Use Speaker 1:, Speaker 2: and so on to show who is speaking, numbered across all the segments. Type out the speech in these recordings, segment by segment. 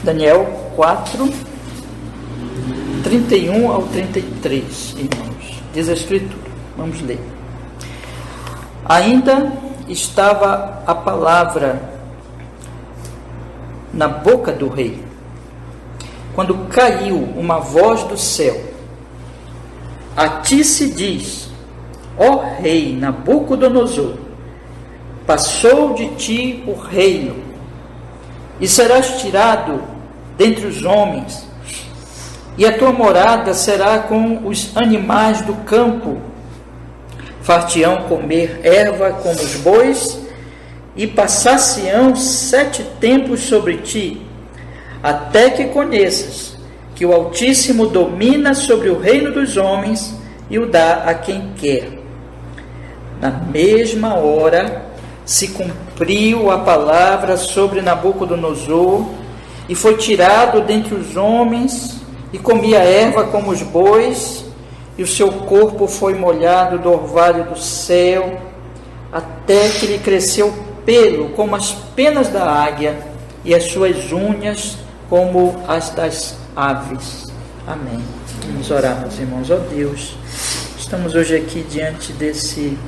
Speaker 1: Daniel 4, 31 ao 33, irmãos. Diz a Escritura. Vamos ler. Ainda estava a palavra na boca do rei, quando caiu uma voz do céu: a ti se diz, ó rei Nabucodonosor, passou de ti o reino, e serás tirado dentre os homens, e a tua morada será com os animais do campo. Far-te-ão comer erva como os bois, e passar-se-ão 7 tempos sobre ti, até que conheças que o Altíssimo domina sobre o reino dos homens e o dá a quem quer. Na mesma hora se cumpriu a palavra sobre Nabucodonosor, e foi tirado dentre os homens, e comia erva como os bois, e o seu corpo foi molhado do orvalho do céu, até que lhe cresceu pelo como as penas da águia, e as suas unhas como as das aves. Amém. Vamos orar, meus irmãos. Ó Deus, estamos hoje aqui diante desses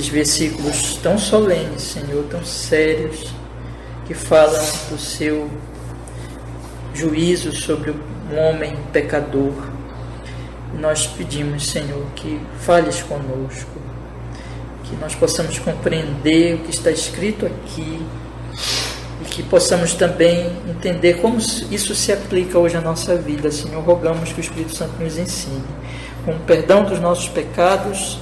Speaker 1: versículos tão solenes, Senhor, tão sérios, que falam do seu juízo sobre o homem pecador. Nós pedimos, Senhor, que fales conosco, que nós possamos compreender o que está escrito aqui, e que possamos também entender como isso se aplica hoje à nossa vida. Senhor, rogamos que o Espírito Santo nos ensine, com o perdão dos nossos pecados,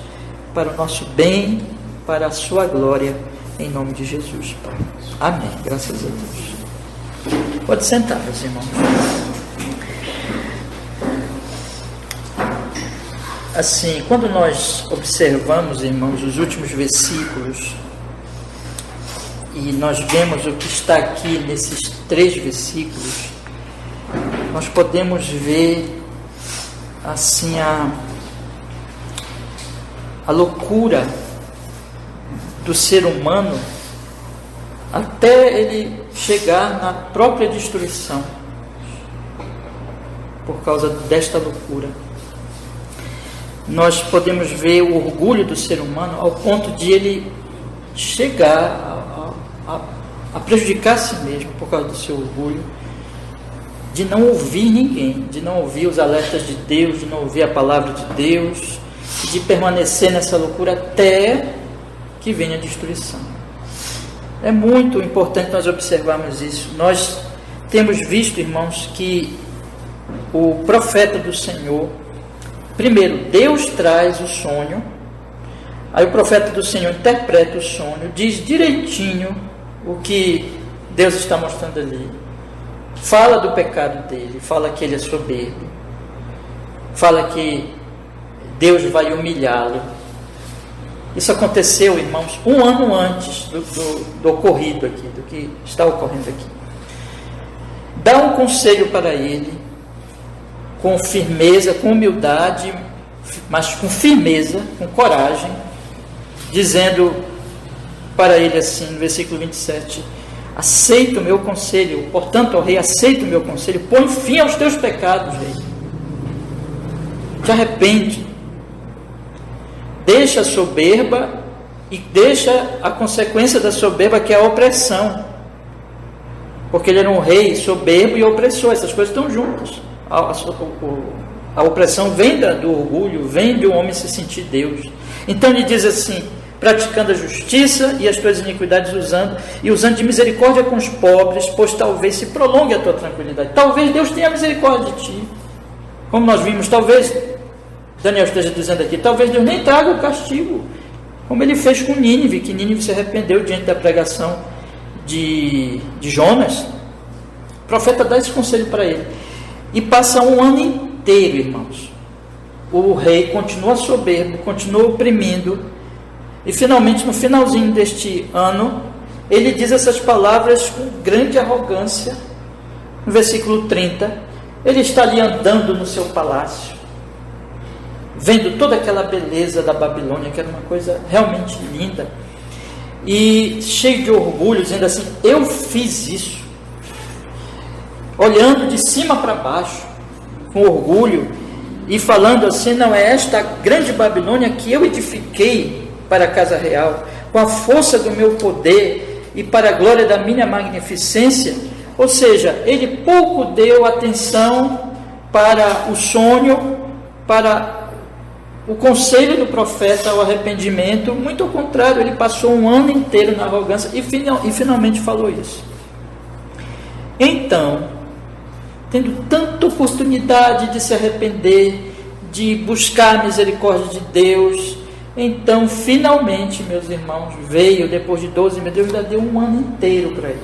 Speaker 1: para o nosso bem, para a sua glória, em nome de Jesus, Pai. Amém. Graças a Deus. Pode sentar, meus irmãos. Assim, quando nós observamos, irmãos, os últimos versículos, e nós vemos o que está aqui nesses 3 versículos, nós podemos ver assim a loucura do ser humano até ele chegar na própria destruição por causa desta loucura. Nós podemos ver o orgulho do ser humano ao ponto de ele chegar a prejudicar a si mesmo por causa do seu orgulho, de não ouvir ninguém, de não ouvir os alertas de Deus, de não ouvir a palavra de Deus, de permanecer nessa loucura até que venha a destruição. É muito importante nós observarmos isso. Nós temos visto, irmãos, que o profeta do Senhor, primeiro, Deus traz o sonho, aí o profeta do Senhor interpreta o sonho, diz direitinho o que Deus está mostrando ali, fala do pecado dele, fala que ele é soberbo, fala que Deus vai humilhá-lo. Isso aconteceu, irmãos, 1 ano antes do ocorrido aqui, do que está ocorrendo aqui. Dá um conselho para ele, com firmeza, com humildade, mas com firmeza, com coragem, dizendo para ele assim, no versículo 27, aceita o meu conselho, portanto, ó rei, aceita o meu conselho, põe fim aos teus pecados, rei. Te arrepende, deixa a soberba e deixa a consequência da soberba, que é a opressão, porque ele era um rei soberbo e opressor, essas coisas estão juntas. A opressão vem do orgulho, vem de um homem se sentir Deus. Então ele diz assim, praticando a justiça e as tuas iniquidades usando de misericórdia com os pobres, pois talvez se prolongue a tua tranquilidade. Talvez Deus tenha misericórdia de ti. Como nós vimos, talvez, Daniel esteja dizendo aqui, talvez Deus nem traga o castigo, como ele fez com Nínive, que Nínive se arrependeu diante da pregação de Jonas. O profeta dá esse conselho para ele. E passa 1 ano inteiro, irmãos. O rei continua soberbo, continua oprimindo, e finalmente, no finalzinho deste ano, ele diz essas palavras com grande arrogância. No versículo 30, ele está ali andando no seu palácio, vendo toda aquela beleza da Babilônia, que era uma coisa realmente linda, e cheio de orgulho, dizendo assim, eu fiz isso, olhando de cima para baixo, com orgulho, e falando assim: não é esta a grande Babilônia que eu edifiquei para a casa real, com a força do meu poder e para a glória da minha magnificência? Ou seja, ele pouco deu atenção para o sonho, para o conselho do profeta ao arrependimento. Muito ao contrário, ele passou um ano inteiro na arrogância e finalmente falou isso. Então, tendo tanta oportunidade de se arrepender, de buscar a misericórdia de Deus, então finalmente, meus irmãos, veio, depois de 12 meses, Deus ainda deu um ano inteiro para ele.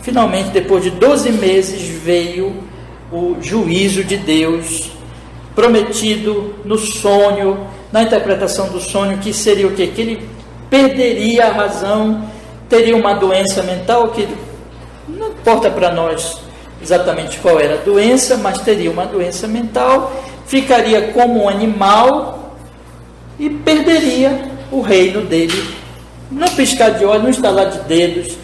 Speaker 1: Finalmente, depois de 12 meses, veio o juízo de Deus, prometido no sonho, na interpretação do sonho, que seria o quê? Que ele perderia a razão, teria uma doença mental, que não importa para nós exatamente qual era a doença, mas teria uma doença mental, ficaria como um animal e perderia o reino dele, num piscar de olhos, num estalar de dedos.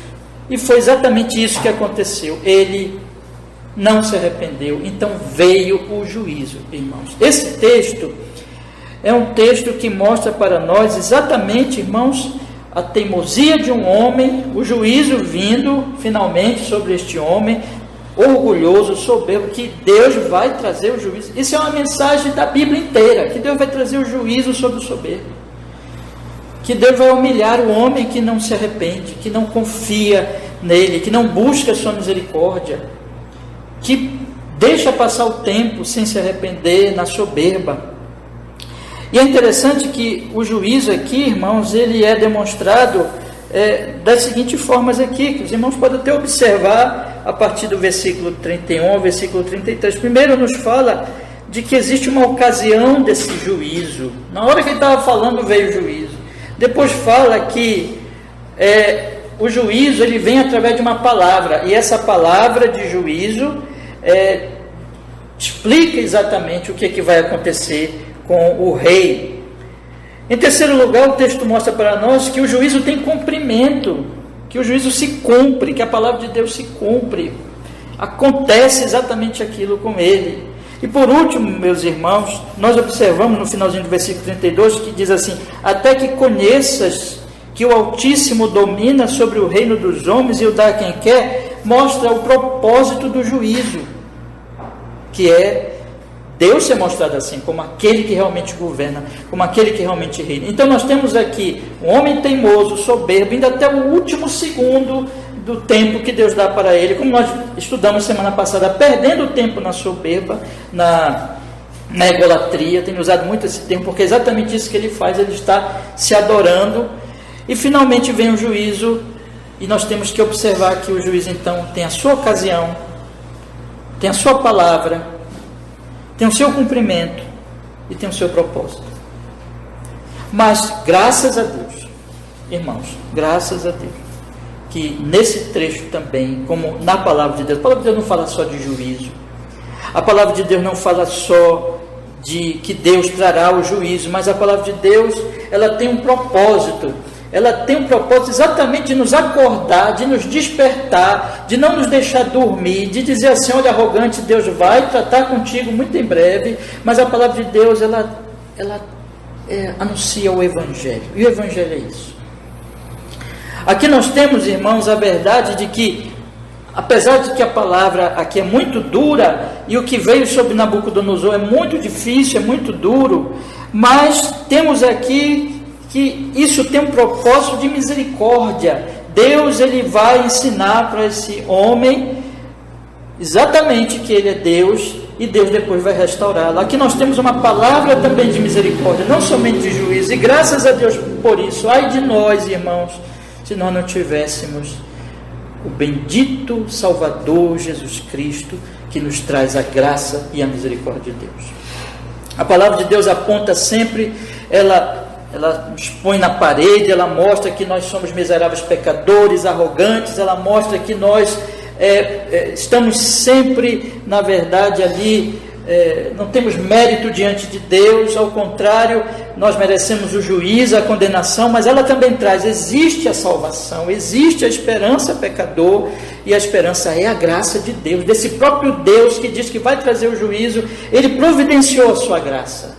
Speaker 1: E foi exatamente isso que aconteceu. Ele não se arrependeu, então veio o juízo, irmãos. Esse texto é um texto que mostra para nós exatamente, irmãos, a teimosia de um homem, o juízo vindo finalmente sobre este homem orgulhoso, soberbo, que Deus vai trazer o juízo. Isso é uma mensagem da Bíblia inteira, que Deus vai trazer o juízo sobre o soberbo, que Deus vai humilhar o homem que não se arrepende, que não confia nele, que não busca a sua misericórdia, que deixa passar o tempo sem se arrepender na soberba. E é interessante que o juízo aqui, irmãos, ele é demonstrado das seguintes formas aqui, que os irmãos podem até observar a partir do versículo 31 ao versículo 33. Primeiro nos fala de que existe uma ocasião desse juízo. Na hora que ele estava falando, veio o juízo. Depois fala que o juízo ele vem através de uma palavra, e essa palavra de juízo explica exatamente o que vai acontecer com o rei. Em terceiro lugar, o texto mostra para nós que o juízo tem cumprimento, que o juízo se cumpre, que a palavra de Deus se cumpre, acontece exatamente aquilo com ele. E por último, meus irmãos, nós observamos no finalzinho do versículo 32, que diz assim: até que conheças que o Altíssimo domina sobre o reino dos homens e o dá a quem quer, mostra o propósito do juízo, que é Deus ser mostrado assim, como aquele que realmente governa, como aquele que realmente reina. Então nós temos aqui um homem teimoso, soberbo, indo até o último segundo do tempo que Deus dá para ele, como nós estudamos semana passada, perdendo o tempo na soberba, na egolatria. Tenho usado muito esse termo, porque é exatamente isso que ele faz, ele está se adorando, e finalmente vem o juízo, e nós temos que observar que o juízo então tem a sua ocasião, tem a sua palavra, tem o seu cumprimento e tem o seu propósito. Mas graças a Deus, irmãos, graças a Deus, que nesse trecho também, como na palavra de Deus, a palavra de Deus não fala só de juízo, a palavra de Deus não fala só de que Deus trará o juízo, mas a palavra de Deus, ela tem um propósito. Ela tem um propósito exatamente de nos acordar, de nos despertar, de não nos deixar dormir, de dizer assim: olha, arrogante, Deus vai tratar contigo muito em breve. Mas a palavra de Deus, ela anuncia o Evangelho, e o Evangelho é isso. Aqui nós temos, irmãos, a verdade de que, apesar de que a palavra aqui é muito dura, e o que veio sobre Nabucodonosor é muito difícil, é muito duro, mas temos aqui que isso tem um propósito de misericórdia. Deus, ele vai ensinar para esse homem exatamente que ele é Deus, e Deus depois vai restaurá-lo. Aqui nós temos uma palavra também de misericórdia, não somente de juízo, e graças a Deus por isso. Ai de nós, irmãos, se nós não tivéssemos o bendito Salvador Jesus Cristo, que nos traz a graça e a misericórdia de Deus. A palavra de Deus aponta sempre, ela nos põe na parede, ela mostra que nós somos miseráveis pecadores, arrogantes, ela mostra que nós estamos sempre, na verdade, ali não temos mérito diante de Deus, ao contrário, nós merecemos o juízo, a condenação, mas ela também traz, existe a salvação, existe a esperança pecador, e a esperança é a graça de Deus, desse próprio Deus que diz que vai trazer o juízo. Ele providenciou a sua graça,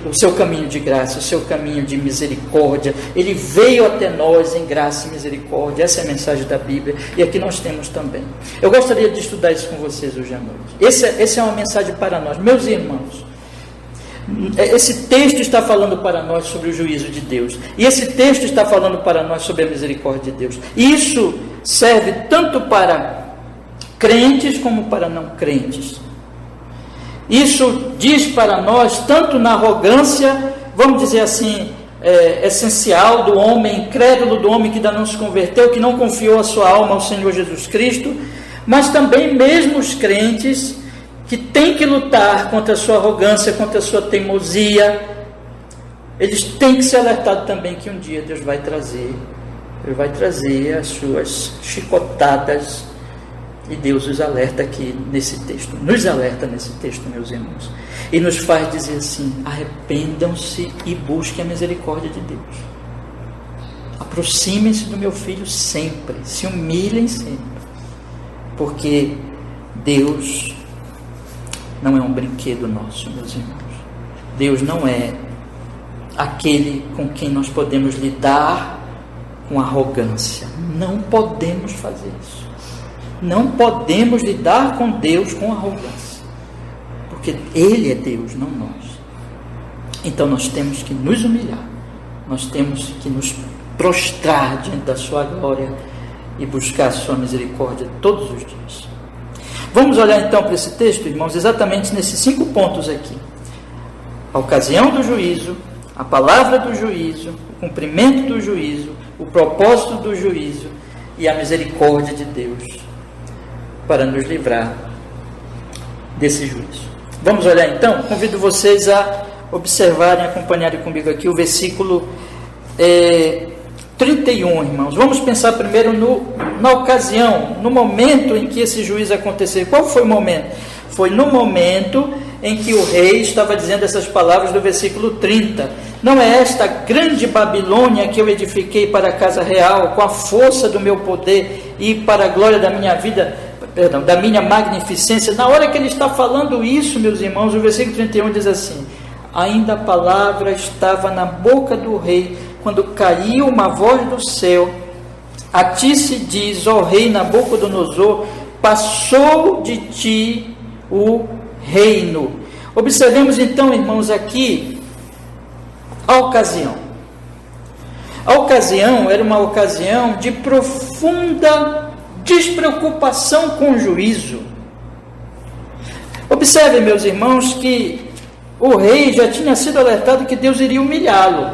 Speaker 1: o seu caminho de graça, o seu caminho de misericórdia. Ele veio até nós em graça e misericórdia. Essa é a mensagem da Bíblia, e aqui nós temos também. Eu gostaria de estudar isso com vocês hoje à noite. Essa é uma mensagem para nós, meus irmãos. Esse texto está falando para nós sobre o juízo de Deus, e esse texto está falando para nós sobre a misericórdia de Deus. Isso serve tanto para crentes como para não crentes. Isso diz para nós, tanto na arrogância, vamos dizer assim, essencial do homem, incrédulo do homem que ainda não se converteu, que não confiou a sua alma ao Senhor Jesus Cristo, mas também mesmo os crentes que têm que lutar contra a sua arrogância, contra a sua teimosia. Eles têm que ser alertados também que um dia Deus vai trazer as suas chicotadas. E Deus os alerta aqui nesse texto, nos alerta nesse texto, meus irmãos, e nos faz dizer assim: arrependam-se e busquem a misericórdia de Deus. Aproximem-se do meu filho sempre, se humilhem sempre, porque Deus não é um brinquedo nosso, meus irmãos. Deus não é aquele com quem nós podemos lidar com arrogância. Não podemos fazer isso. Não podemos lidar com Deus com arrogância, porque Ele é Deus, não nós. Então nós temos que nos humilhar, nós temos que nos prostrar diante da sua glória e buscar a sua misericórdia todos os dias. Vamos olhar então para esse texto, irmãos, exatamente nesses 5 pontos aqui: a ocasião do juízo, a palavra do juízo, o cumprimento do juízo, o propósito do juízo e a misericórdia de Deus para nos livrar desse juízo. Vamos olhar então? Convido vocês a observarem, acompanharem comigo aqui o versículo 31, irmãos. Vamos pensar primeiro na ocasião, no momento em que esse juízo aconteceu. Qual foi o momento? Foi no momento em que o rei estava dizendo essas palavras do versículo 30. Não é esta grande Babilônia que eu edifiquei para a casa real, com a força do meu poder e para a glória da minha vida, da minha magnificência? Na hora que ele está falando isso, meus irmãos, o versículo 31 diz assim: ainda a palavra estava na boca do rei, quando caiu uma voz do céu: a ti se diz, ó rei Nabucodonosor, passou de ti o reino. Observemos então, irmãos, aqui a ocasião. A ocasião era uma ocasião de profunda despreocupação com o juízo. Observem, meus irmãos, que o rei já tinha sido alertado que Deus iria humilhá-lo.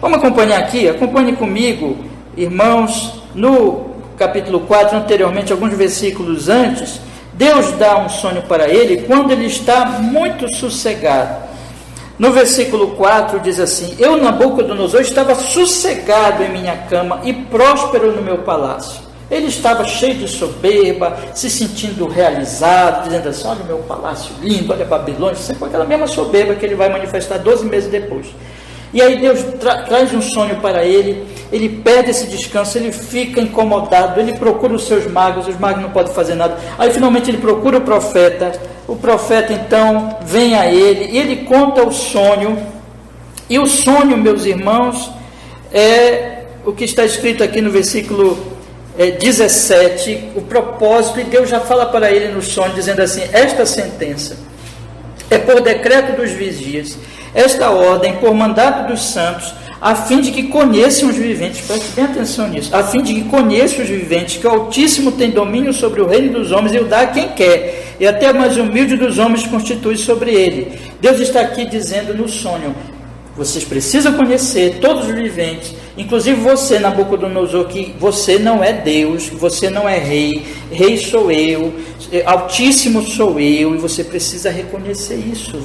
Speaker 1: Vamos acompanhar aqui? Acompanhe comigo, irmãos, no capítulo 4, anteriormente, alguns versículos antes. Deus dá um sonho para ele quando ele está muito sossegado. No versículo 4 diz assim: eu, Nabucodonosor, estava sossegado em minha cama e próspero no meu palácio. Ele estava cheio de soberba, se sentindo realizado, dizendo assim: olha o meu palácio lindo, olha a Babilônia, sempre com aquela mesma soberba que ele vai manifestar 12 meses depois. E aí Deus traz um sonho para ele, ele perde esse descanso, ele fica incomodado, ele procura os seus magos, os magos não podem fazer nada. Aí finalmente ele procura o profeta então vem a ele, e ele conta o sonho, e o sonho, meus irmãos, é o que está escrito aqui no versículo 17, o propósito, e Deus já fala para ele no sonho, dizendo assim: esta sentença é por decreto dos vigias, esta ordem por mandato dos santos, a fim de que conheçam os viventes, preste bem atenção nisso, a fim de que conheçam os viventes, que o Altíssimo tem domínio sobre o reino dos homens e o dá a quem quer, e até o mais humilde dos homens constitui sobre ele. Deus está aqui dizendo no sonho: vocês precisam conhecer todos os viventes, inclusive você, Nabucodonosor, que você não é Deus, que você não é rei, rei sou eu, Altíssimo sou eu, e você precisa reconhecer isso.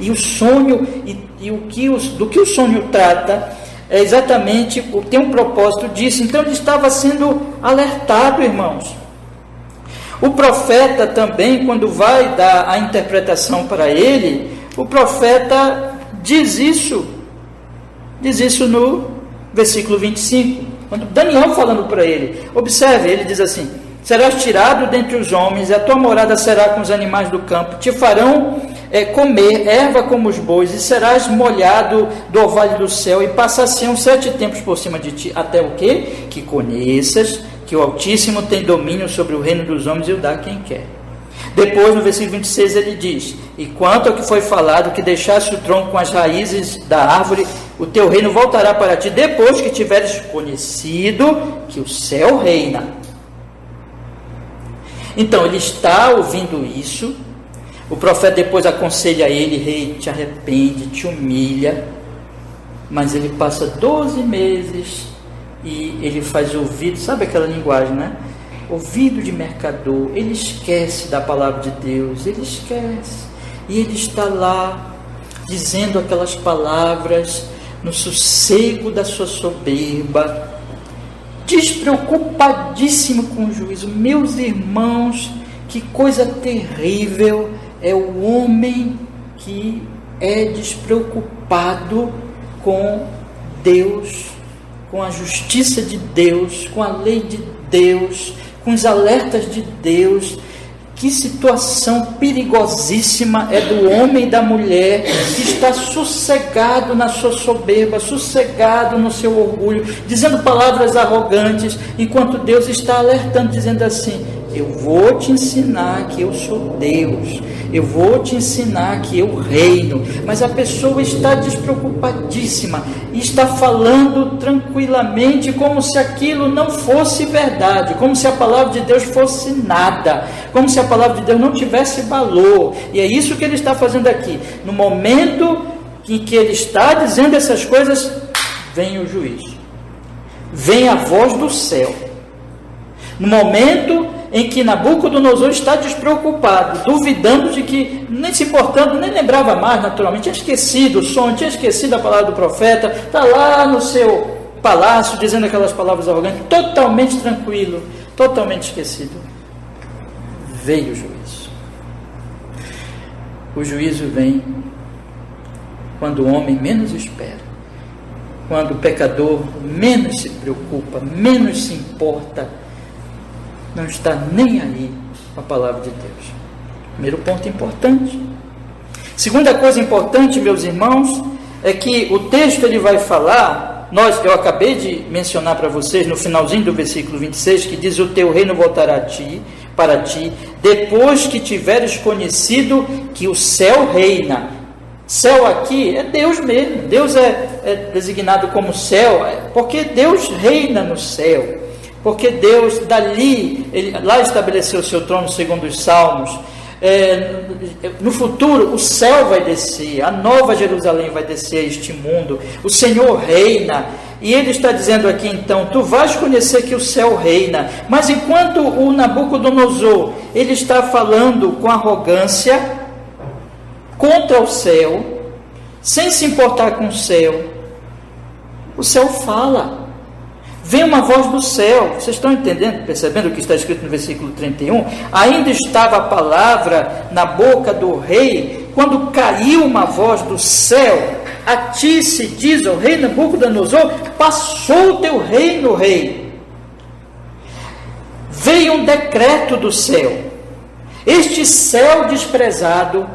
Speaker 1: E o sonho, do que o sonho trata, é exatamente, tem um propósito disso. Então ele estava sendo alertado, irmãos. O profeta também, quando vai dar a interpretação para ele, o profeta diz isso no versículo 25, quando Daniel falando para ele, observe, ele diz assim: serás tirado dentre os homens, e a tua morada será com os animais do campo, te farão comer erva como os bois, e serás molhado do orvalho do céu, e passar-se-ão 7 tempos por cima de ti, até o quê? Que conheças que o Altíssimo tem domínio sobre o reino dos homens e o dá a quem quer. Depois, no versículo 26, ele diz: e quanto ao que foi falado, que deixaste o tronco com as raízes da árvore, o teu reino voltará para ti, depois que tiveres conhecido que o céu reina. Então, ele está ouvindo isso. O profeta depois aconselha ele: rei, te arrepende, te humilha. Mas ele passa 12 meses e ele faz ouvido, sabe aquela linguagem, né? Ouvido de mercador. Ele esquece da palavra de Deus, ele esquece. E ele está lá, dizendo aquelas palavras, no sossego da sua soberba, despreocupadíssimo com o juízo. Meus irmãos, que coisa terrível é o homem que é despreocupado com Deus, com a justiça de Deus, com a lei de Deus, com os alertas de Deus. Que situação perigosíssima é do homem e da mulher que está sossegado na sua soberba, sossegado no seu orgulho, dizendo palavras arrogantes, enquanto Deus está alertando, dizendo assim: eu vou te ensinar que eu sou Deus, eu vou te ensinar que eu reino. Mas a pessoa está despreocupadíssima e está falando tranquilamente, como se aquilo não fosse verdade, como se a palavra de Deus fosse nada, como se a palavra de Deus não tivesse valor. E é isso que ele está fazendo aqui. No momento em que ele está dizendo essas coisas, vem o juízo, vem a voz do céu. No momento em que Nabucodonosor está despreocupado, duvidando de que, nem se importando, nem lembrava mais, naturalmente, tinha esquecido o som, tinha esquecido a palavra do profeta, está lá no seu palácio, dizendo aquelas palavras arrogantes, totalmente tranquilo, totalmente esquecido. Veio o juízo. O juízo vem quando o homem menos espera, quando o pecador menos se preocupa, menos se importa, não está nem aí com a palavra de Deus. Primeiro ponto importante. Segunda coisa importante, meus irmãos, é que o texto ele vai falar, eu acabei de mencionar para vocês no finalzinho do versículo 26, que diz: o teu reino voltará para ti, depois que tiveres conhecido que o céu reina. Céu aqui é Deus mesmo. Deus é designado como céu, porque Deus reina no céu. Porque Deus dali, lá estabeleceu o seu trono, segundo os Salmos. No futuro o céu vai descer, a nova Jerusalém vai descer a este mundo, o Senhor reina. E ele está dizendo aqui, então, tu vais conhecer que o céu reina. Mas enquanto o Nabucodonosor, ele está falando com arrogância contra o céu, sem se importar com o céu fala. Vem uma voz do céu. Vocês estão entendendo, percebendo o que está escrito no versículo 31? Ainda estava a palavra na boca do rei, quando caiu uma voz do céu: a ti se diz, ó rei Nabucodonosor, passou o teu reino, rei. Veio um decreto do céu. Este céu desprezado,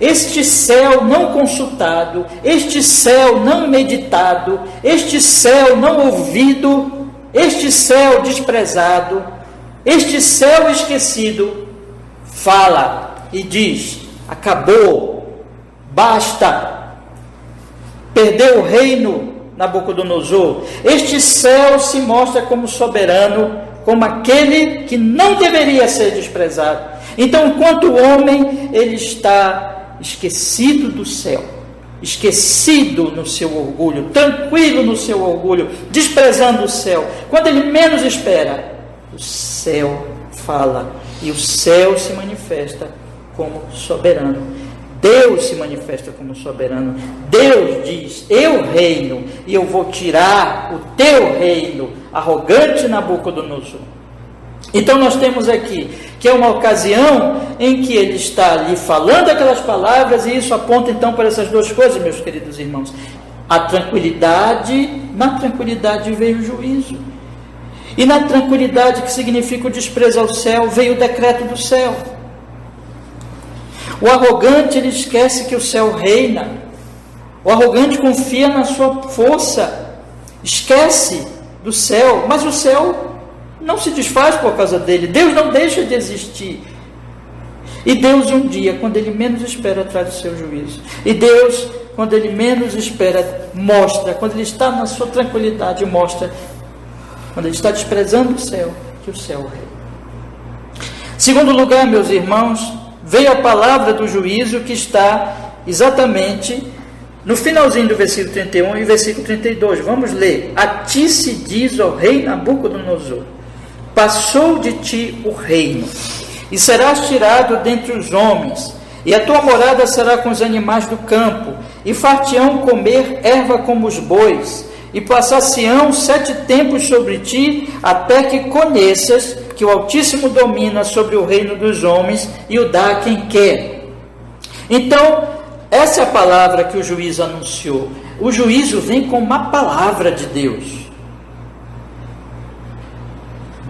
Speaker 1: este céu não consultado, este céu não meditado, este céu não ouvido, este céu desprezado, este céu esquecido, fala e diz: acabou, basta, perdeu o reino, Nabucodonosor. Este céu se mostra como soberano, como aquele que não deveria ser desprezado. Então, enquanto o homem, ele está esquecido do céu, esquecido no seu orgulho, tranquilo no seu orgulho, desprezando o céu, quando ele menos espera, o céu fala e o céu se manifesta como soberano. Deus se manifesta como soberano. Deus diz: eu reino e eu vou tirar o teu reino, arrogante Nabucodonosor. Então nós temos aqui que é uma ocasião em que ele está ali falando aquelas palavras, e isso aponta então para essas duas coisas, meus queridos irmãos. A tranquilidade, na tranquilidade veio o juízo. E na tranquilidade, que significa o desprezo ao céu, veio o decreto do céu. O arrogante, ele esquece que o céu reina. O arrogante confia na sua força, esquece do céu, mas o céu não se desfaz por causa dele. Deus não deixa de existir. E Deus um dia, quando ele menos espera, traz o seu juízo. E Deus, quando ele menos espera, mostra, quando ele está na sua tranquilidade, mostra, quando ele está desprezando o céu, que o céu reina. Segundo lugar, meus irmãos, veio a palavra do juízo, que está exatamente no finalzinho do versículo 31 e versículo 32. Vamos ler. A ti se diz, ó rei Nabucodonosor, passou de ti o reino, e serás tirado dentre os homens, e a tua morada será com os animais do campo, e far-te-ão comer erva como os bois, e passar-se-ão 7 tempos sobre ti, até que conheças que o Altíssimo domina sobre o reino dos homens, e o dá a quem quer. Então, essa é a palavra que o juízo anunciou. O juízo vem com uma palavra de Deus.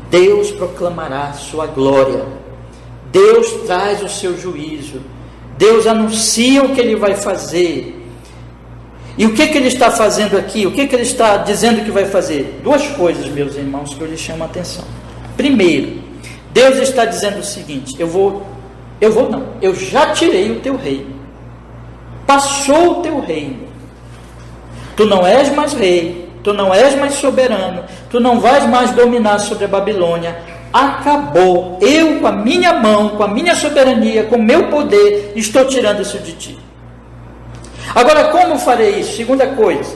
Speaker 1: Deus proclamará sua glória. Deus traz o seu juízo. Deus anuncia o que ele vai fazer. E o que ele está fazendo aqui? O que ele está dizendo que vai fazer? Duas coisas, meus irmãos, que eu lhes chamo a atenção. Primeiro, Deus está dizendo o seguinte: eu já tirei o teu reino. Passou o teu reino. Tu não és mais rei. Tu não és mais soberano, tu não vais mais dominar sobre a Babilônia, acabou. Eu, com a minha mão, com a minha soberania, com o meu poder, estou tirando isso de ti. Agora, como farei isso? Segunda coisa,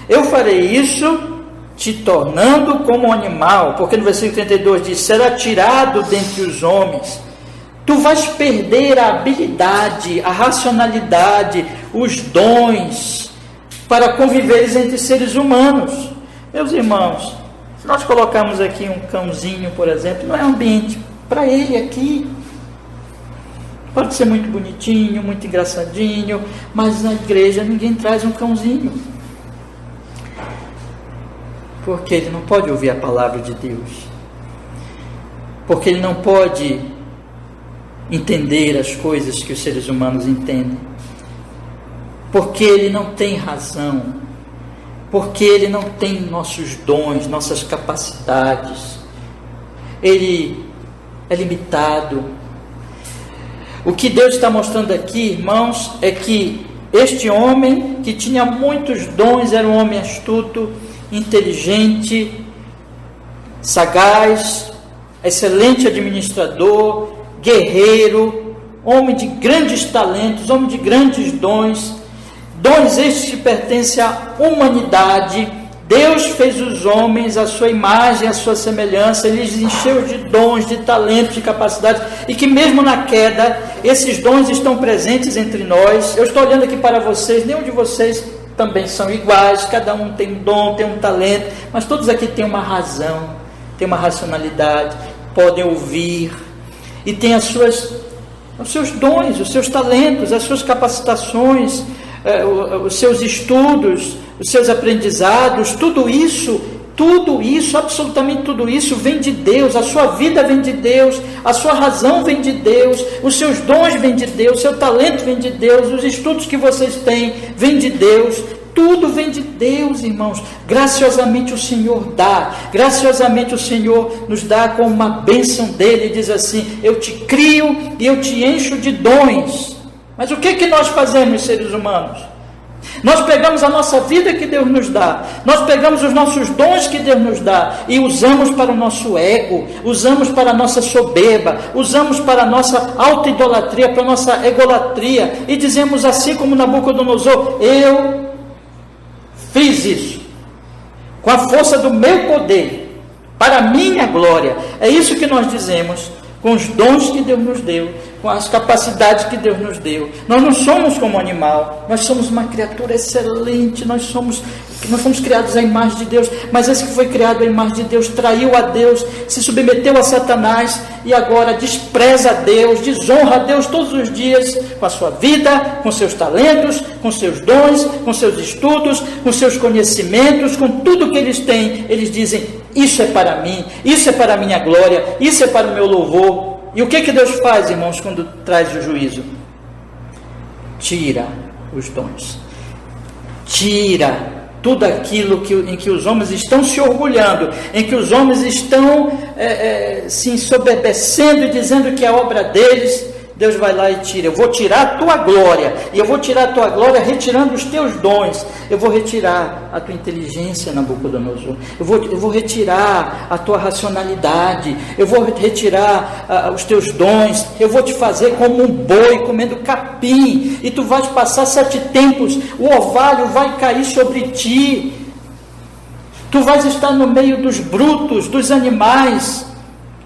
Speaker 1: eu farei isso te tornando como um animal, porque no versículo 32 diz, será tirado dentre os homens. Tu vais perder a habilidade, a racionalidade, os dons, para conviveres entre seres humanos. Meus irmãos, se nós colocarmos aqui um cãozinho, por exemplo, não é ambiente para ele aqui. Pode ser muito bonitinho, muito engraçadinho, mas na igreja ninguém traz um cãozinho, porque ele não pode ouvir a palavra de Deus, porque ele não pode entender as coisas que os seres humanos entendem, porque ele não tem razão, porque ele não tem nossos dons, nossas capacidades, ele é limitado. O que Deus está mostrando aqui, irmãos, é que este homem, que tinha muitos dons, era um homem astuto, inteligente, sagaz, excelente administrador, guerreiro, homem de grandes talentos, homem de grandes dons, dons estes que pertencem à humanidade. Deus fez os homens à sua imagem, à sua semelhança, Ele os encheu de dons, de talentos, de capacidades, e que mesmo na queda, esses dons estão presentes entre nós. Eu estou olhando aqui para vocês, nenhum de vocês também são iguais, cada um tem um dom, tem um talento, mas todos aqui têm uma razão, têm uma racionalidade, podem ouvir, e têm os seus dons, os seus talentos, as suas capacitações, os seus estudos, os seus aprendizados, tudo isso, absolutamente tudo isso vem de Deus. A sua vida vem de Deus, a sua razão vem de Deus, os seus dons vêm de Deus, o seu talento vem de Deus, os estudos que vocês têm vêm de Deus, tudo vem de Deus, irmãos. Graciosamente o Senhor dá, graciosamente o Senhor nos dá com uma bênção dele, diz assim: eu te crio e eu te encho de dons. Mas o que nós fazemos, seres humanos? Nós pegamos a nossa vida que Deus nos dá, nós pegamos os nossos dons que Deus nos dá e usamos para o nosso ego, usamos para a nossa soberba, usamos para a nossa auto-idolatria, para a nossa egolatria, e dizemos assim como Nabucodonosor: eu fiz isso com a força do meu poder, para a minha glória. É isso que nós dizemos com os dons que Deus nos deu, com as capacidades que Deus nos deu. Nós não somos como um animal, nós somos uma criatura excelente, nós somos Nós fomos criados à imagem de Deus, mas esse que foi criado à imagem de Deus traiu a Deus, se submeteu a Satanás e agora despreza a Deus, desonra a Deus todos os dias com a sua vida, com seus talentos, com seus dons, com seus estudos, com seus conhecimentos, com tudo que eles têm. Eles dizem: isso é para mim, isso é para a minha glória, isso é para o meu louvor. E o que Deus faz, irmãos, quando traz o juízo? Tira os dons, tira tudo aquilo em que os homens estão se orgulhando, em que os homens estão se ensoberbecendo e dizendo que é obra deles. Deus vai lá e tira. Eu vou tirar a tua glória, e eu vou tirar a tua glória retirando os teus dons. Eu vou retirar a tua inteligência, Nabucodonosor. Eu vou retirar a tua racionalidade. Eu vou retirar os teus dons. Eu vou te fazer como um boi comendo capim, e tu vais passar 7 tempos. O orvalho vai cair sobre ti. Tu vais estar no meio dos brutos, dos animais,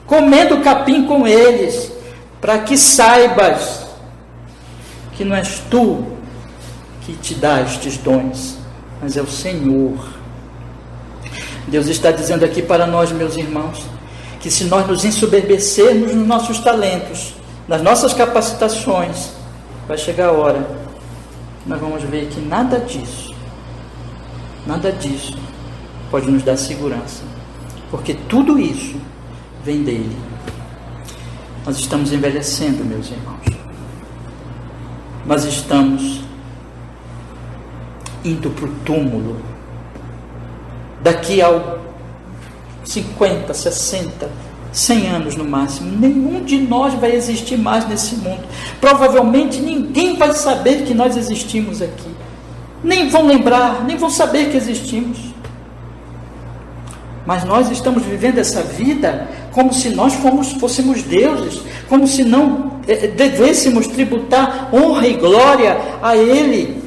Speaker 1: comendo capim com eles, para que saibas que não és tu que te dá estes dons, mas é o Senhor. Deus está dizendo aqui para nós, meus irmãos, que se nós nos ensoberbecermos nos nossos talentos, nas nossas capacitações, vai chegar a hora, nós vamos ver que nada disso pode nos dar segurança, porque tudo isso vem dele. Nós estamos envelhecendo, meus irmãos. Nós estamos indo para o túmulo. Daqui a 50, 60, 100 anos no máximo, nenhum de nós vai existir mais nesse mundo. Provavelmente ninguém vai saber que nós existimos aqui. Nem vão lembrar, nem vão saber que existimos. Mas nós estamos vivendo essa vida como se nós fôssemos deuses, como se não devêssemos tributar honra e glória a Ele.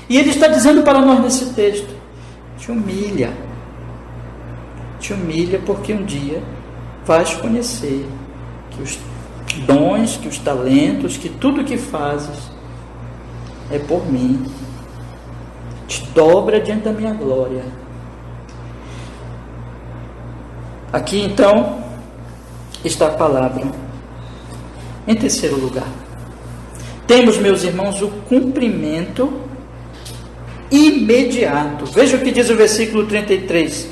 Speaker 1: E Ele está dizendo para nós nesse texto: te humilha, porque um dia vais conhecer que os dons, que os talentos, que tudo que fazes é por mim. Te dobra diante da minha glória. Aqui então está a palavra. Em terceiro lugar, temos, meus irmãos, o cumprimento imediato. Veja o que diz o versículo 33.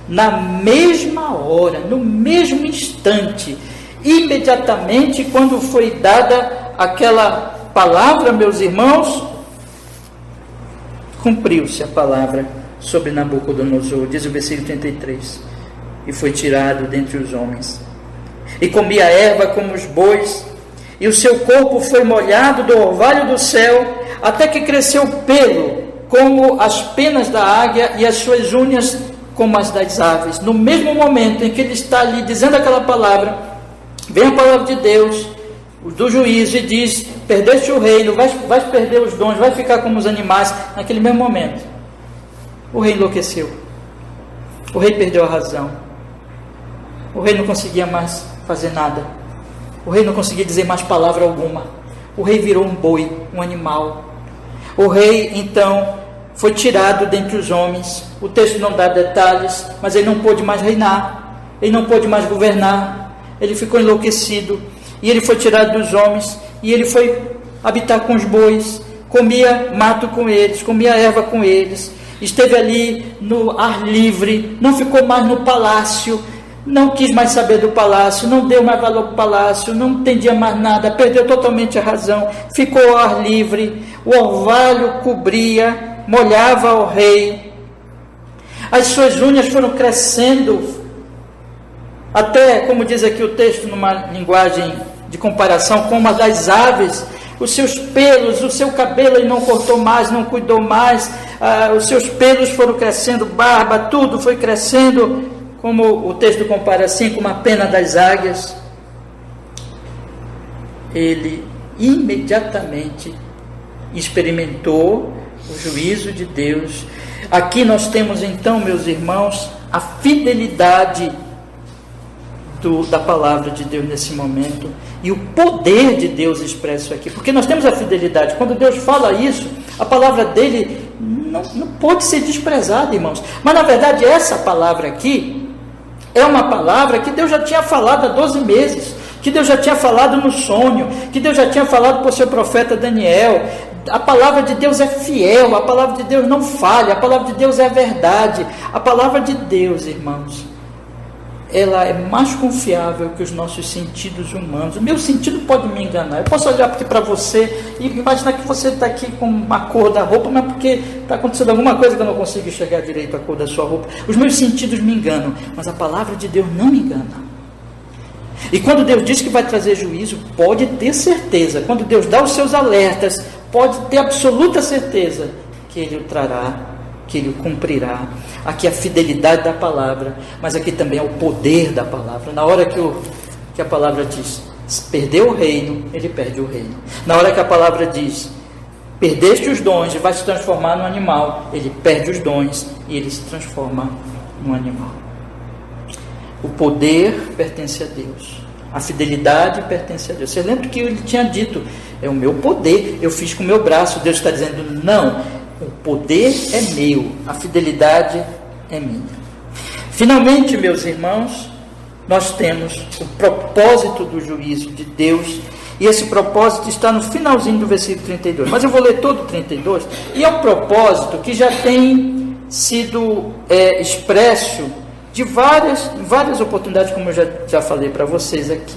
Speaker 1: Na mesma hora, no mesmo instante, imediatamente quando foi dada aquela palavra, meus irmãos, cumpriu-se a palavra sobre Nabucodonosor. Diz o versículo 33. E foi tirado dentre os homens, e comia erva como os bois, e o seu corpo foi molhado do orvalho do céu, até que cresceu pelo, como as penas da águia, e as suas unhas como as das aves. No mesmo momento em que ele está ali dizendo aquela palavra, vem a palavra de Deus, do juízo, e diz: perdeste o reino, vais perder os dons, vai ficar como os animais. Naquele mesmo momento, o rei enlouqueceu, o rei perdeu a razão. O rei não conseguia mais fazer nada. O rei não conseguia dizer mais palavra alguma. O rei virou um boi, um animal. O rei, então, foi tirado dentre os homens. O texto não dá detalhes, mas ele não pôde mais reinar. Ele não pôde mais governar. Ele ficou enlouquecido. E ele foi tirado dos homens. E ele foi habitar com os bois. Comia mato com eles, comia erva com eles. Esteve ali no ar livre. Não ficou mais no palácio. Não quis mais saber do palácio, não deu mais valor para o palácio, não entendia mais nada, perdeu totalmente a razão, ficou ao ar livre, o orvalho cobria, molhava o rei, as suas unhas foram crescendo, até, como diz aqui o texto, numa linguagem de comparação, como as das aves. Os seus pelos, o seu cabelo ele não cortou mais, não cuidou mais, os seus pelos foram crescendo, barba, tudo foi crescendo, como o texto compara assim, como a pena das águias. Ele imediatamente experimentou o juízo de Deus. Aqui nós temos então, meus irmãos, a fidelidade da palavra de Deus nesse momento, e o poder de Deus expresso aqui, porque nós temos a fidelidade. Quando Deus fala isso, a palavra dele não pode ser desprezada, irmãos. Mas na verdade essa palavra aqui é uma palavra que Deus já tinha falado há 12 meses, que Deus já tinha falado no sonho, que Deus já tinha falado por seu profeta Daniel. A palavra de Deus é fiel, a palavra de Deus não falha, a palavra de Deus é a verdade. A palavra de Deus, irmãos, ela é mais confiável que os nossos sentidos humanos. O meu sentido pode me enganar. Eu posso olhar aqui para você e imaginar que você está aqui com uma cor da roupa, mas porque está acontecendo alguma coisa que eu não consigo enxergar direito a cor da sua roupa. Os meus sentidos me enganam, mas a palavra de Deus não me engana. E quando Deus diz que vai trazer juízo, pode ter certeza. Quando Deus dá os seus alertas, pode ter absoluta certeza que Ele o trará, que Ele o cumprirá. Aqui a fidelidade da palavra, mas aqui também é o poder da palavra. Na hora que a palavra diz, perdeu o reino, ele perde o reino. Na hora que a palavra diz, perdeste os dons e vai se transformar num animal, ele perde os dons e ele se transforma num animal. O poder pertence a Deus. A fidelidade pertence a Deus. Você lembra que ele tinha dito, é o meu poder, eu fiz com o meu braço. Deus está dizendo, não, o poder é meu, a fidelidade é minha. Finalmente, meus irmãos, nós temos o propósito do juízo de Deus, e esse propósito está no finalzinho do versículo 32. Mas eu vou ler todo o 32, e é um propósito que já tem sido expresso de várias oportunidades, como eu já falei para vocês aqui.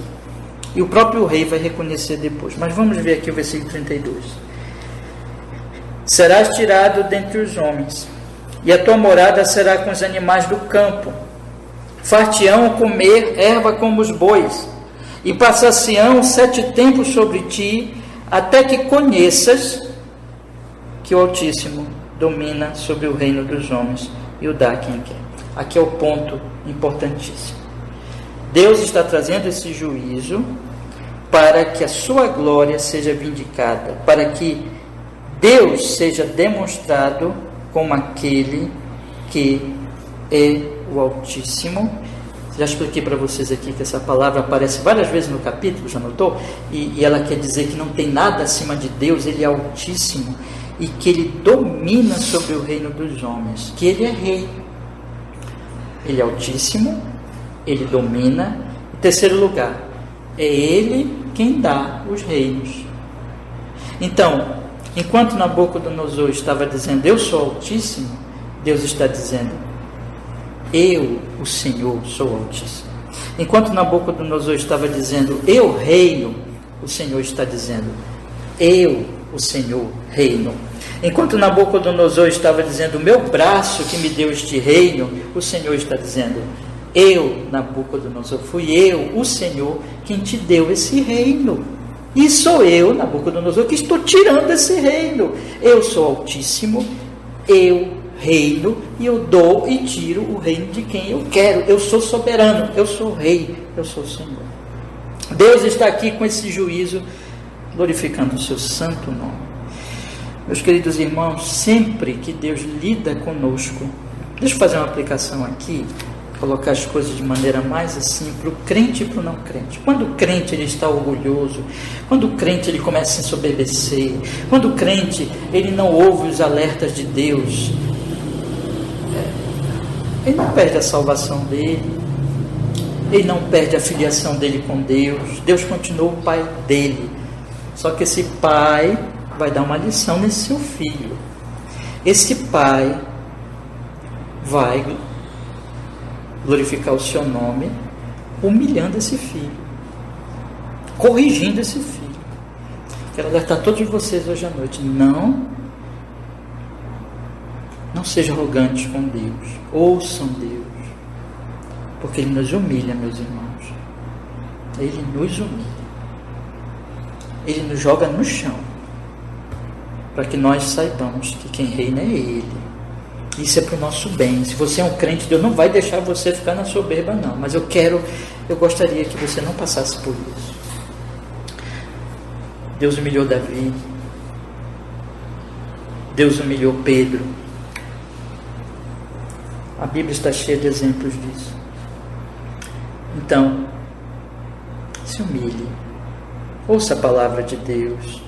Speaker 1: E o próprio rei vai reconhecer depois. Mas vamos ver aqui o versículo 32. Serás tirado dentre os homens, e a tua morada será com os animais do campo. Far-te-ão comer erva como os bois, e passar-se-ão 7 tempos sobre ti, até que conheças que o Altíssimo domina sobre o reino dos homens e o dá a quem quer. Aqui é o ponto importantíssimo. Deus está trazendo esse juízo para que a sua glória seja vindicada, para que Deus seja demonstrado como aquele que é o Altíssimo. Já expliquei para vocês aqui que essa palavra aparece várias vezes no capítulo, já notou? E ela quer dizer que não tem nada acima de Deus, Ele é Altíssimo, e que Ele domina sobre o reino dos homens, que Ele é Rei. Ele é Altíssimo, Ele domina. Em terceiro lugar, é Ele quem dá os reinos. Então, enquanto Nabucodonosor estava dizendo, eu sou Altíssimo, Deus está dizendo, eu, o Senhor, sou Altíssimo. Enquanto Nabucodonosor estava dizendo, eu reino, o Senhor está dizendo, eu, o Senhor, reino. Enquanto Nabucodonosor estava dizendo, o meu braço que me deu este reino, o Senhor está dizendo, eu, Nabucodonosor, fui eu, o Senhor, quem te deu esse reino. E sou eu, Nabucodonosor, que estou tirando esse reino. Eu sou Altíssimo, eu reino, e eu dou e tiro o reino de quem eu quero. Eu sou soberano, eu sou rei, eu sou Senhor. Deus está aqui com esse juízo, glorificando o seu santo nome. Meus queridos irmãos, sempre que Deus lida conosco, deixa eu fazer uma aplicação aqui, colocar as coisas de maneira mais assim, para o crente e para o não crente. Quando o crente ele está orgulhoso, quando o crente ele começa a se ensoberbecer, quando o crente ele não ouve os alertas de Deus, ele não perde a salvação dele, ele não perde a filiação dele com Deus. Deus continua o pai dele, só que esse pai vai dar uma lição nesse seu filho. Esse pai vai glorificar o seu nome, humilhando esse filho, corrigindo esse filho. Quero alertar todos vocês hoje à noite, não sejam arrogantes com Deus, ouçam Deus, porque Ele nos humilha, meus irmãos. Ele nos humilha, Ele nos joga no chão, para que nós saibamos que quem reina é Ele. Isso é para o nosso bem. Se você é um crente, Deus não vai deixar você ficar na soberba, não. Mas eu gostaria que você não passasse por isso. Deus humilhou Davi. Deus humilhou Pedro. A Bíblia está cheia de exemplos disso. Então, se humilhe. Ouça a palavra de Deus.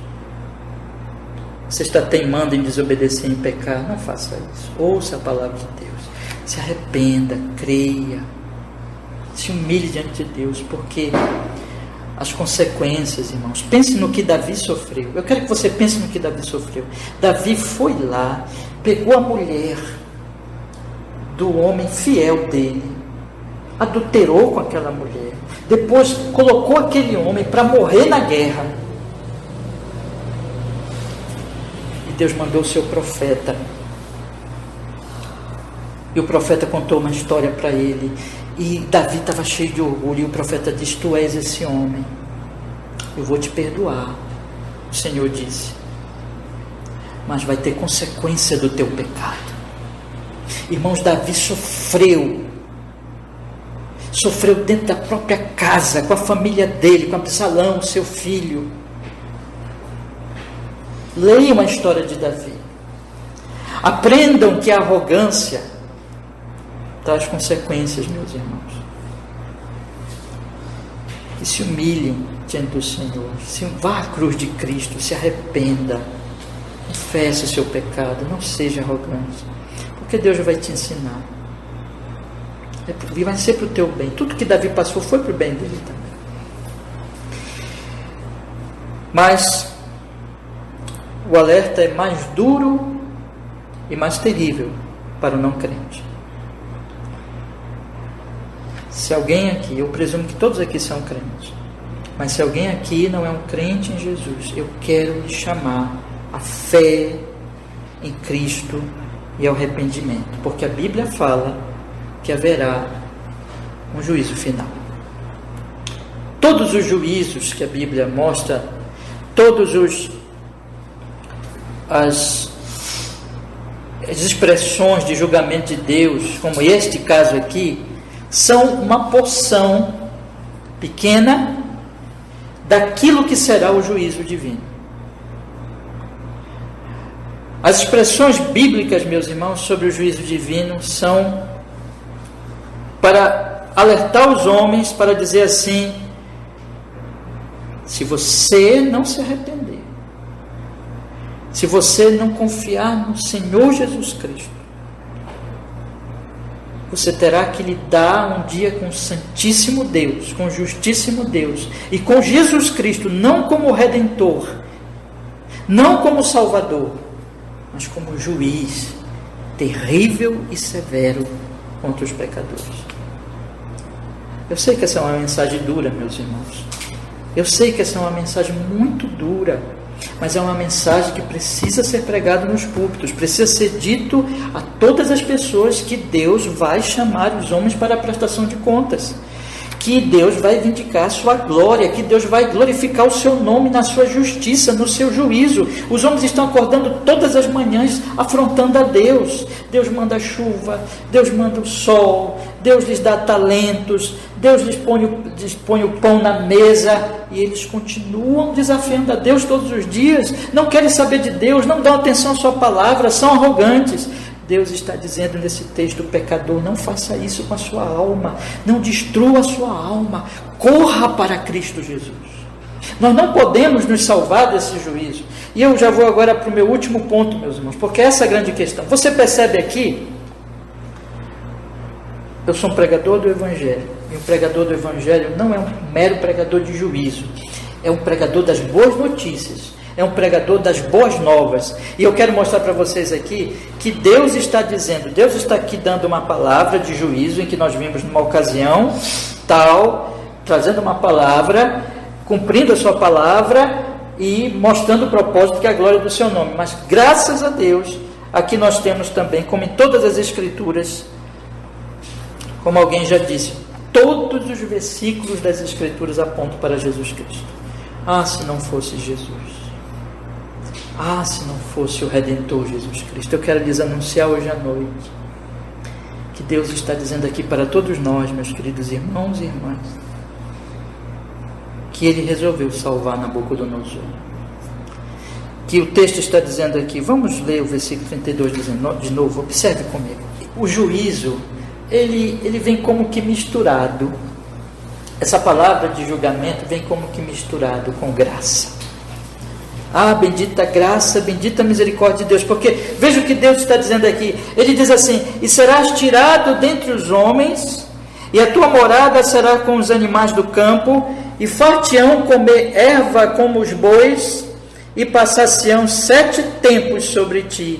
Speaker 1: você está teimando em desobedecer, em pecar, não faça isso. Ouça a palavra de Deus, se arrependa, creia, se humilhe diante de Deus, porque as consequências, irmãos, pense no que Davi sofreu. Eu quero que você pense no que Davi sofreu. Davi foi lá, pegou a mulher do homem fiel dele, adulterou com aquela mulher, depois colocou aquele homem para morrer na guerra, e Deus mandou o seu profeta, e o profeta contou uma história para ele, e Davi estava cheio de orgulho, e o profeta disse: tu és esse homem, eu vou te perdoar. O Senhor disse: mas vai ter consequência do teu pecado. Irmãos, Davi sofreu dentro da própria casa, com a família dele, com Absalão, seu filho. Leiam a história de Davi, aprendam que a arrogância traz consequências, meus irmãos. E se humilhem diante do Senhor, vá à cruz de Cristo, se arrependa, confesse o seu pecado, não seja arrogante, porque Deus vai te ensinar, e vai ser para o teu bem. Tudo que Davi passou foi para o bem dele também. Mas o alerta é mais duro e mais terrível para o não crente. Se alguém aqui, eu presumo que todos aqui são crentes, mas se alguém aqui não é um crente em Jesus, eu quero lhe chamar à fé em Cristo e ao arrependimento, porque a Bíblia fala que haverá um juízo final. Todos os juízos que a Bíblia mostra, as expressões de julgamento de Deus, como este caso aqui, são uma porção pequena daquilo que será o juízo divino. As expressões bíblicas, meus irmãos, sobre o juízo divino são para alertar os homens, para dizer assim: se você não se arrepender, se você não confiar no Senhor Jesus Cristo, você terá que lidar um dia com o Santíssimo Deus, com o Justíssimo Deus, e com Jesus Cristo, não como Redentor, não como Salvador, mas como juiz terrível e severo contra os pecadores. Eu sei que essa é uma mensagem dura, meus irmãos. Eu sei que essa é uma mensagem muito dura, mas é uma mensagem que precisa ser pregada nos púlpitos, precisa ser dito a todas as pessoas que Deus vai chamar os homens para a prestação de contas, que Deus vai vindicar a sua glória, que Deus vai glorificar o seu nome na sua justiça, no seu juízo. Os homens estão acordando todas as manhãs afrontando a Deus. Deus manda chuva, Deus manda o sol, Deus lhes dá talentos, Deus lhes põe o pão na mesa, e eles continuam desafiando a Deus todos os dias, não querem saber de Deus, não dão atenção à sua palavra, são arrogantes. Deus está dizendo nesse texto: pecador, não faça isso com a sua alma, não destrua a sua alma, corra para Cristo Jesus. Nós não podemos nos salvar desse juízo. E eu já vou agora para o meu último ponto, meus irmãos, porque essa é a grande questão. Você percebe aqui, eu sou um pregador do Evangelho, e um pregador do Evangelho não é um mero pregador de juízo, é um pregador das boas notícias, é um pregador das boas novas. E eu quero mostrar para vocês aqui que Deus está dizendo, Deus está aqui dando uma palavra de juízo, em que nós vimos numa ocasião tal, trazendo uma palavra, cumprindo a sua palavra e mostrando o propósito, que é a glória do seu nome. Mas graças a Deus, aqui nós temos também, como em todas as Escrituras, como alguém já disse, todos os versículos das Escrituras apontam para Jesus Cristo. Ah, se não fosse Jesus! Ah, se não fosse o Redentor Jesus Cristo! Eu quero lhes anunciar hoje à noite que Deus está dizendo aqui para todos nós, meus queridos irmãos e irmãs, que Ele resolveu salvar Nabucodonosor. Que o texto está dizendo aqui, vamos ler o versículo 32 de novo, observe comigo. O juízo, ele vem como que misturado, essa palavra de julgamento vem como que misturado com graça. Ah, bendita graça, bendita misericórdia de Deus. Porque veja o que Deus está dizendo aqui. Ele diz assim: e serás tirado dentre os homens, e a tua morada será com os animais do campo, e far-te-ão comer erva como os bois, e passar-se-ão 7 tempos sobre ti,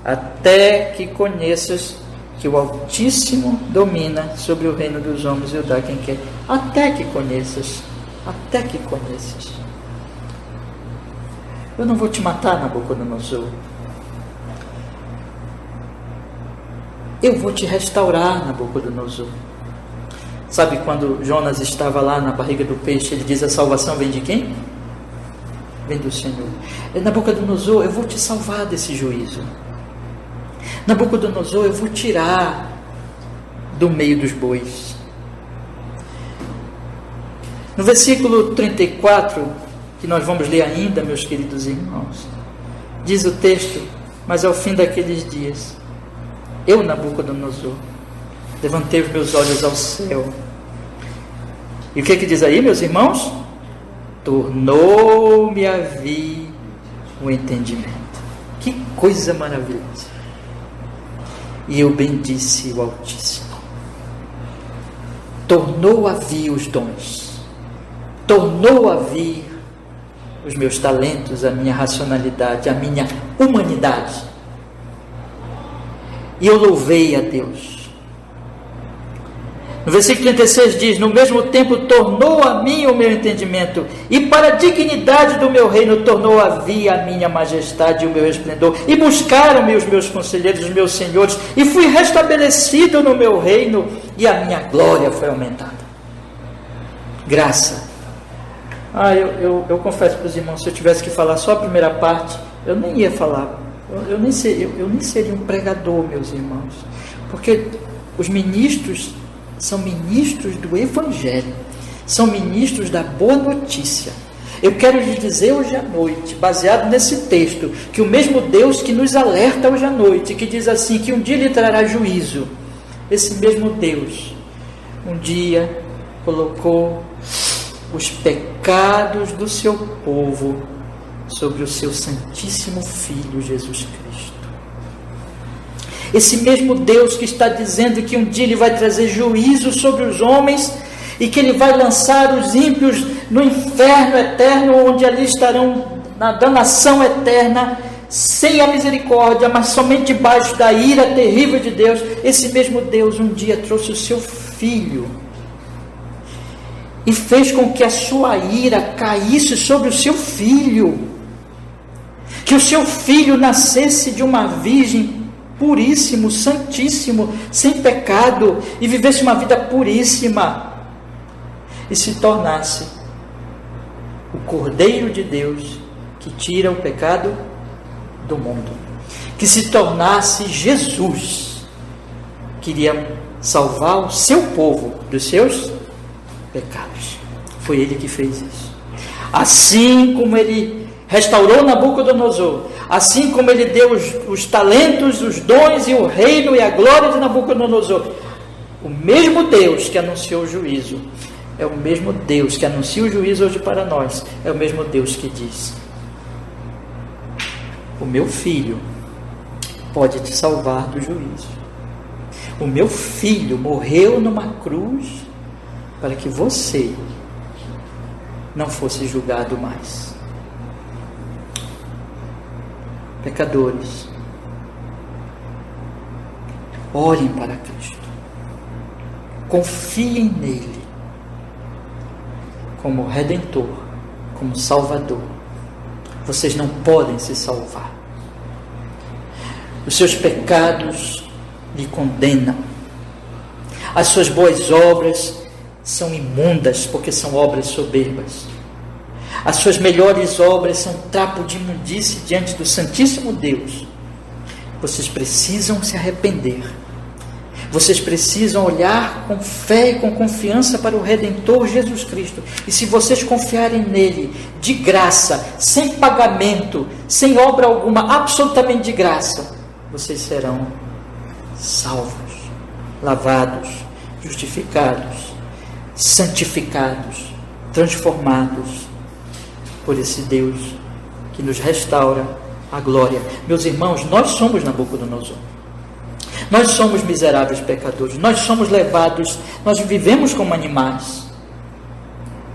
Speaker 1: até que conheças que o Altíssimo domina sobre o reino dos homens e o dá a quem quer. Até que conheças. Até que conheças. Eu não vou te matar, Nabucodonosor. Eu vou te restaurar, Nabucodonosor. Sabe quando Jonas estava lá na barriga do peixe, ele diz: a salvação vem de quem? Vem do Senhor. Nabucodonosor, eu vou te salvar desse juízo. Nabucodonosor, eu vou tirar do meio dos bois. No versículo 34, que nós vamos ler ainda, meus queridos irmãos, diz o texto: mas ao fim daqueles dias, eu, Nabucodonosor, levantei os meus olhos ao céu. E o que diz aí, meus irmãos? Tornou-me a vir o entendimento. Que coisa maravilhosa! E eu bendisse o Altíssimo. Tornou a vir os dons, tornou a vir os meus talentos, a minha racionalidade, a minha humanidade. E eu louvei a Deus. No versículo 36 diz: no mesmo tempo tornou a mim o meu entendimento, e para a dignidade do meu reino tornou a vir a minha majestade e o meu esplendor, e buscaram-me os meus conselheiros, os meus senhores, e fui restabelecido no meu reino, e a minha glória foi aumentada. Graça. Eu confesso para os irmãos, se eu tivesse que falar só a primeira parte, eu nem ia falar, eu nem seria um pregador, meus irmãos, porque os ministros são ministros do Evangelho, são ministros da boa notícia. Eu quero lhes dizer hoje à noite, baseado nesse texto, que o mesmo Deus que nos alerta hoje à noite, que diz assim, que um dia lhe trará juízo, esse mesmo Deus, um dia colocou os pecados do seu povo sobre o seu Santíssimo Filho Jesus Cristo. Esse mesmo Deus que está dizendo que um dia Ele vai trazer juízo sobre os homens e que Ele vai lançar os ímpios no inferno eterno, onde ali estarão na danação eterna, sem a misericórdia, mas somente debaixo da ira terrível de Deus. Esse mesmo Deus um dia trouxe o seu Filho e fez com que a sua ira caísse sobre o seu Filho, que o seu Filho nascesse de uma virgem puríssimo, santíssimo, sem pecado, e vivesse uma vida puríssima, e se tornasse o Cordeiro de Deus, que tira o pecado do mundo, que se tornasse Jesus, que iria salvar o seu povo dos seus pecados. Foi Ele que fez isso. Assim como Ele restaurou Nabucodonosor, assim como Ele deu os talentos, os dons e o reino e a glória de Nabucodonosor, o mesmo Deus que anunciou o juízo, é o mesmo Deus que anuncia o juízo hoje para nós, é o mesmo Deus que diz: o meu Filho pode te salvar do juízo. O meu Filho morreu numa cruz para que você não fosse julgado mais. Pecadores, olhem para Cristo, confiem nele como Redentor, como Salvador. Vocês não podem se salvar. Os seus pecados lhe condenam. As suas boas obras são imundas, porque são obras soberbas. As suas melhores obras são trapo de imundície diante do Santíssimo Deus. Vocês precisam se arrepender. Vocês precisam olhar com fé e com confiança para o Redentor Jesus Cristo. E se vocês confiarem nele, de graça, sem pagamento, sem obra alguma, absolutamente de graça, vocês serão salvos, lavados, justificados, santificados, transformados por esse Deus que nos restaura a glória. Meus irmãos, nós somos Nabucodonosor. Nós somos miseráveis pecadores. Nós somos levados, nós vivemos como animais.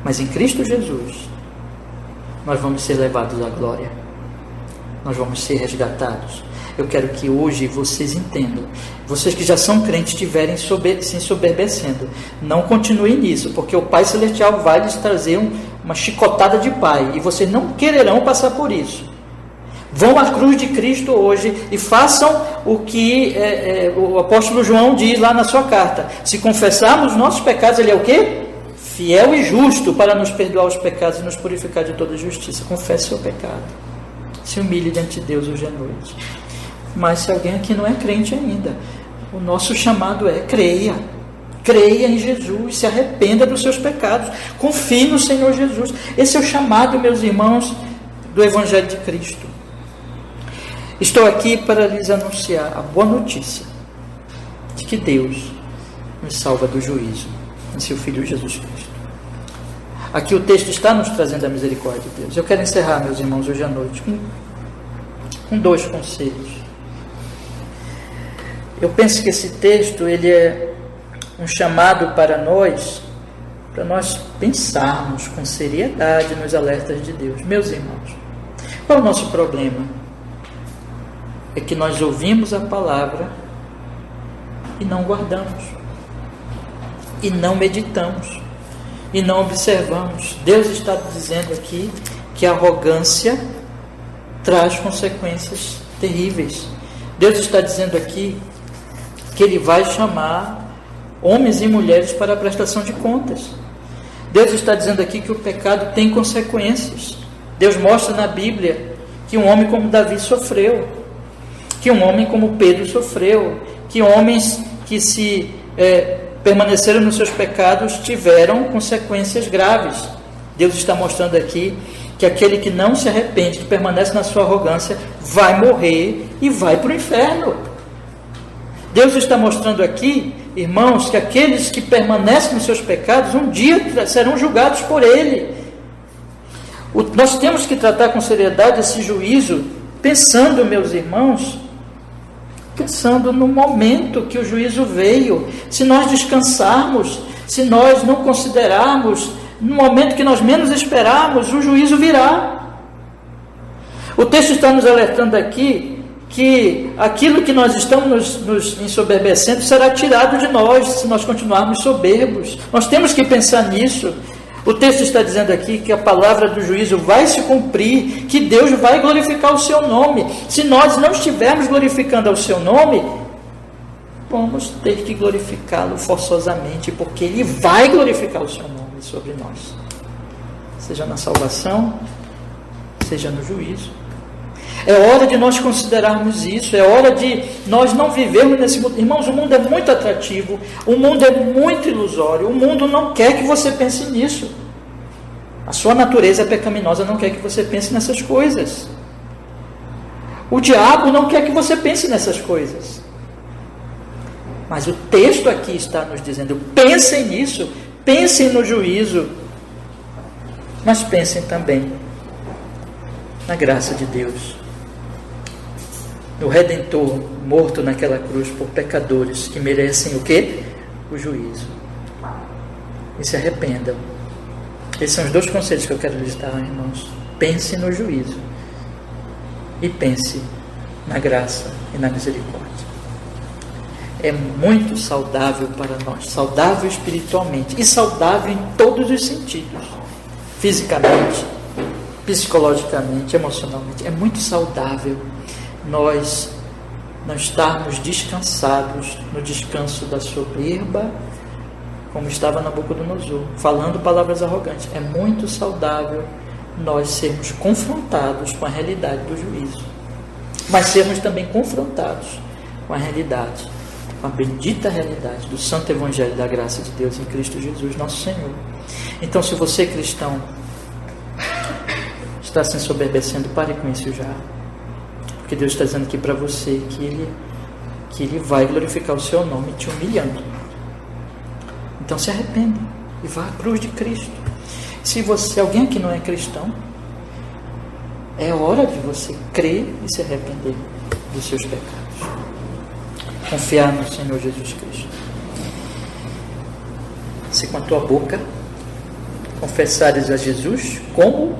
Speaker 1: Mas em Cristo Jesus, nós vamos ser levados à glória. Nós vamos ser resgatados. Eu quero que hoje vocês entendam. Vocês que já são crentes estiverem se ensoberbecendo, não continuem nisso, porque o Pai Celestial vai lhes trazer uma chicotada de pai, e vocês não quererão passar por isso. Vão à cruz de Cristo hoje e façam o que o apóstolo João diz lá na sua carta. Se confessarmos os nossos pecados, ele é o quê? Fiel e justo para nos perdoar os pecados e nos purificar de toda justiça. Confesse seu pecado. Se humilhe diante de Deus hoje à noite. Mas se alguém aqui não é crente ainda, o nosso chamado é: creia. Creia em Jesus, se arrependa dos seus pecados, confie no Senhor Jesus. Esse é o chamado, meus irmãos, do Evangelho de Cristo. Estou aqui para lhes anunciar a boa notícia de que Deus nos salva do juízo em seu Filho Jesus Cristo. Aqui o texto está nos trazendo a misericórdia de Deus. Eu quero encerrar, meus irmãos, hoje à noite com 2 conselhos. Eu penso que esse texto ele é um chamado para nós pensarmos com seriedade nos alertas de Deus. Meus irmãos, qual é o nosso problema? É que nós ouvimos a palavra e não guardamos, e não meditamos, e não observamos. Deus está dizendo aqui que a arrogância traz consequências terríveis. Deus está dizendo aqui que Ele vai chamar homens e mulheres para a prestação de contas. Deus está dizendo aqui que o pecado tem consequências. Deus mostra na Bíblia que um homem como Davi sofreu, que um homem como Pedro sofreu, que homens que permaneceram nos seus pecados tiveram consequências graves. Deus está mostrando aqui que aquele que não se arrepende, que permanece na sua arrogância, vai morrer e vai para o inferno. Deus está mostrando aqui, irmãos, que aqueles que permanecem nos seus pecados, um dia serão julgados por Ele. Nós temos que tratar com seriedade esse juízo, pensando, meus irmãos, pensando no momento que o juízo veio. Se nós descansarmos, se nós não considerarmos, no momento que nós menos esperarmos, o juízo virá. O texto está nos alertando aqui que aquilo que nós estamos nos ensoberbecendo será tirado de nós, se nós continuarmos soberbos. Nós temos que pensar nisso. O texto está dizendo aqui que a palavra do juízo vai se cumprir, que Deus vai glorificar o seu nome. Se nós não estivermos glorificando o seu nome, vamos ter que glorificá-lo forçosamente, porque Ele vai glorificar o seu nome sobre nós, seja na salvação, seja no juízo. É hora de nós considerarmos isso, é hora de nós não vivermos nesse mundo. Irmãos, o mundo é muito atrativo, o mundo é muito ilusório, o mundo não quer que você pense nisso. A sua natureza pecaminosa não quer que você pense nessas coisas. O diabo não quer que você pense nessas coisas. Mas o texto aqui está nos dizendo: pensem nisso, pensem no juízo, mas pensem também na graça de Deus, no Redentor morto naquela cruz por pecadores que merecem o quê? O juízo. E se arrependam. Esses são os 2 conselhos que eu quero lhes dar, irmãos. Pense no juízo e pense na graça e na misericórdia. É muito saudável para nós, saudável espiritualmente e saudável em todos os sentidos, fisicamente, psicologicamente, emocionalmente. É muito saudável nós não estarmos descansados no descanso da soberba, como estava Nabucodonosor, falando palavras arrogantes. É muito saudável nós sermos confrontados com a realidade do juízo, mas sermos também confrontados com a realidade, com a bendita realidade do santo evangelho da graça de Deus em Cristo Jesus, nosso Senhor. Então, se você, cristão, está se ensoberbecendo, pare com isso já. Porque Deus está dizendo aqui para você que Ele vai glorificar o seu nome te humilhando. Então se arrependa e vá à cruz de Cristo. Se alguém aqui não é cristão, É hora de você crer e se arrepender dos seus pecados. Confiar no Senhor Jesus Cristo. Se com a tua boca confessares a Jesus como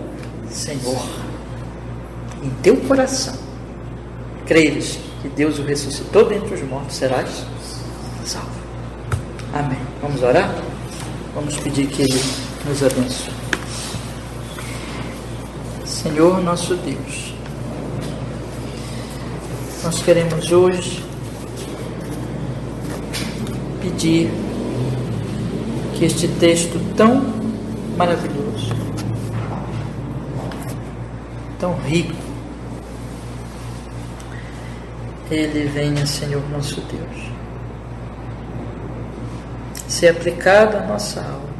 Speaker 1: Senhor, em teu coração creres que Deus o ressuscitou dentre os mortos, serás salvo. Amém. Vamos orar? Vamos pedir que Ele nos abençoe. Senhor nosso Deus, nós queremos hoje pedir que este texto tão maravilhoso, tão rico, ele venha, Senhor nosso Deus, ser aplicado à nossa alma,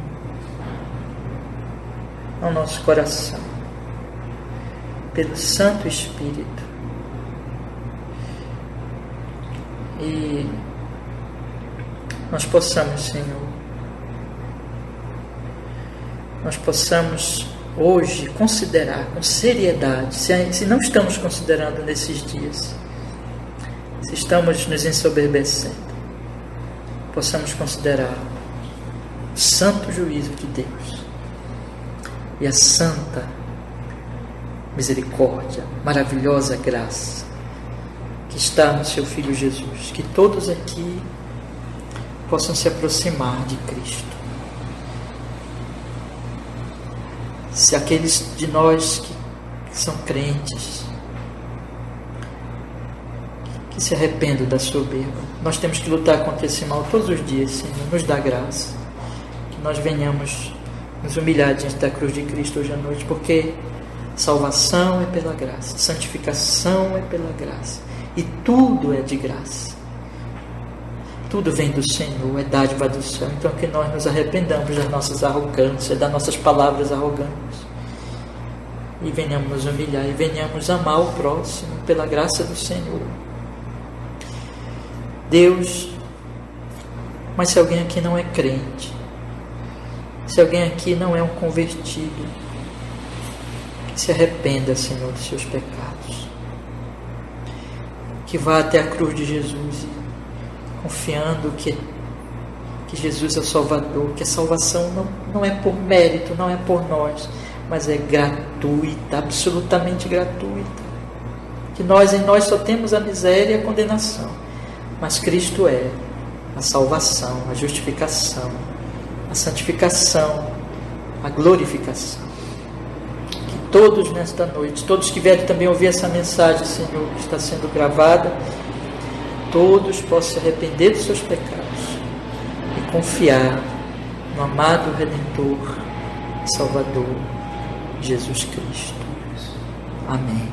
Speaker 1: ao nosso coração, pelo Santo Espírito, e nós possamos, Senhor, nós possamos hoje considerar com seriedade, se não estamos considerando nesses dias, se estamos nos ensoberbecendo, possamos considerar o santo juízo de Deus e a santa misericórdia, maravilhosa graça que está no seu Filho Jesus, que todos aqui possam se aproximar de Cristo. Se aqueles de nós que são crentes, que se arrependam da soberba, nós temos que lutar contra esse mal todos os dias, Senhor, nos dá graça, que nós venhamos nos humilhar diante da cruz de Cristo hoje à noite, porque salvação é pela graça, santificação é pela graça, e tudo é de graça, tudo vem do Senhor, é dádiva do céu. Então que nós nos arrependamos das nossas arrogâncias, das nossas palavras arrogantes, e venhamos nos humilhar, e venhamos amar o próximo pela graça do Senhor. Deus, mas se alguém aqui não é crente, se alguém aqui não é um convertido, que se arrependa, Senhor, dos seus pecados, que vá até a cruz de Jesus, confiando que Jesus é o Salvador, que a salvação não é por mérito, não é por nós, mas é gratuita, absolutamente gratuita, que nós em nós só temos a miséria e a condenação, mas Cristo é a salvação, a justificação, a santificação, a glorificação. Que todos nesta noite, todos que vierem também ouvir essa mensagem, Senhor, que está sendo gravada, todos possam se arrepender dos seus pecados e confiar no amado Redentor e Salvador, Jesus Cristo. Amém.